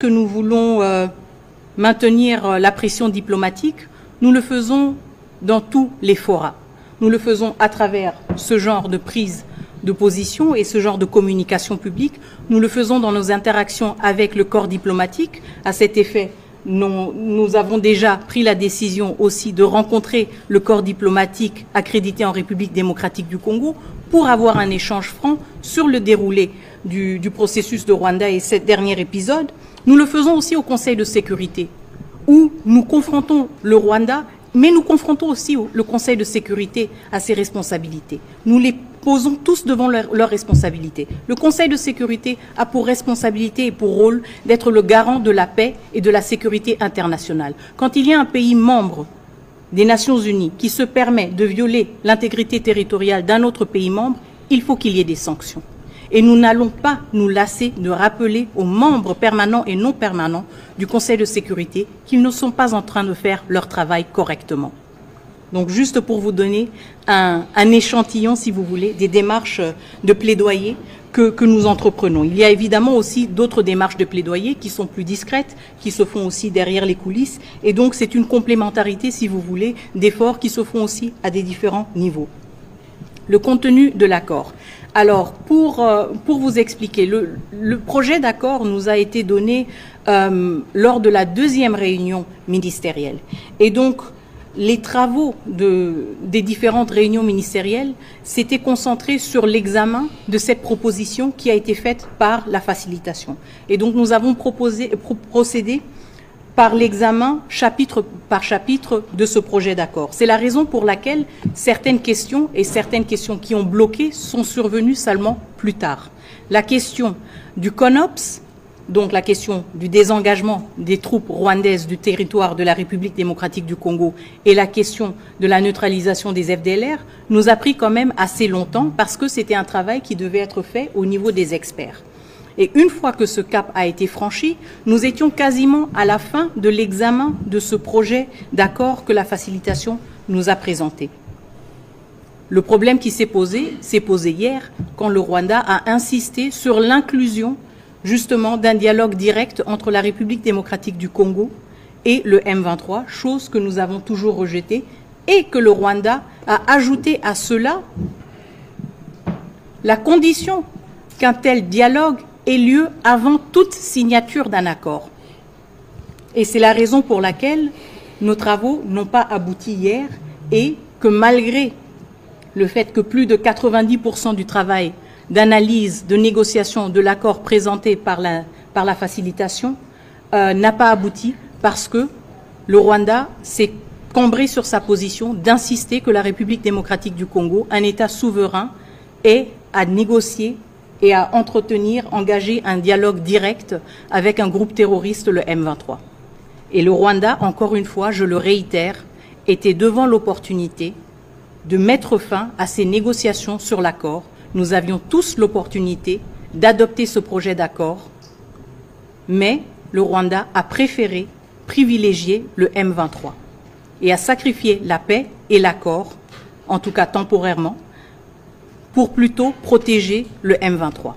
que nous voulons maintenir la pression diplomatique, nous le faisons dans tous les forats. Nous le faisons à travers ce genre de prise de position et ce genre de communication publique. Nous le faisons dans nos interactions avec le corps diplomatique. À cet effet, nous avons déjà pris la décision aussi de rencontrer le corps diplomatique accrédité en République démocratique du Congo pour avoir un échange franc sur le déroulé du processus de Rwanda et ce dernier épisode. Nous le faisons aussi au Conseil de sécurité, où nous confrontons le Rwanda, mais nous confrontons aussi le Conseil de sécurité à ses responsabilités. Nous les posons tous devant leurs responsabilités. Le Conseil de sécurité a pour responsabilité et pour rôle d'être le garant de la paix et de la sécurité internationale. Quand il y a un pays membre des Nations Unies qui se permet de violer l'intégrité territoriale d'un autre pays membre, il faut qu'il y ait des sanctions. Et nous n'allons pas nous lasser de rappeler aux membres permanents et non permanents du Conseil de sécurité qu'ils ne sont pas en train de faire leur travail correctement. Donc juste pour vous donner un échantillon, si vous voulez, des démarches de plaidoyer que nous entreprenons. Il y a évidemment aussi d'autres démarches de plaidoyer qui sont plus discrètes, qui se font aussi derrière les coulisses. Et donc c'est une complémentarité, si vous voulez, d'efforts qui se font aussi à des différents niveaux. Le contenu de l'accord. Alors, pour vous expliquer, le projet d'accord nous a été donné lors de la deuxième réunion ministérielle. Et donc, les travaux des différentes réunions ministérielles s'étaient concentrés sur l'examen de cette proposition qui a été faite par la facilitation. Et donc, nous avons procédé par l'examen chapitre par chapitre de ce projet d'accord. C'est la raison pour laquelle certaines questions qui ont bloqué sont survenues seulement plus tard. La question du CONOPS, donc la question du désengagement des troupes rwandaises du territoire de la République démocratique du Congo et la question de la neutralisation des FDLR nous a pris quand même assez longtemps parce que c'était un travail qui devait être fait au niveau des experts. Et une fois que ce cap a été franchi, nous étions quasiment à la fin de l'examen de ce projet d'accord que la facilitation nous a présenté. Le problème qui s'est posé hier quand le Rwanda a insisté sur l'inclusion justement d'un dialogue direct entre la République démocratique du Congo et le M23, chose que nous avons toujours rejetée et que le Rwanda a ajouté à cela la condition qu'un tel dialogue ait lieu avant toute signature d'un accord. Et c'est la raison pour laquelle nos travaux n'ont pas abouti hier et que malgré le fait que plus de 90% du travail d'analyse, de négociation de l'accord présenté par la facilitation n'a pas abouti parce que le Rwanda s'est cambré sur sa position d'insister que la République démocratique du Congo, un État souverain, ait à négocier et à engager un dialogue direct avec un groupe terroriste, le M23. Et le Rwanda, encore une fois, je le réitère, était devant l'opportunité de mettre fin à ces négociations sur l'accord. Nous avions tous l'opportunité d'adopter ce projet d'accord, mais le Rwanda a préféré privilégier le M23 et a sacrifié la paix et l'accord, en tout cas temporairement, pour plutôt protéger le M23.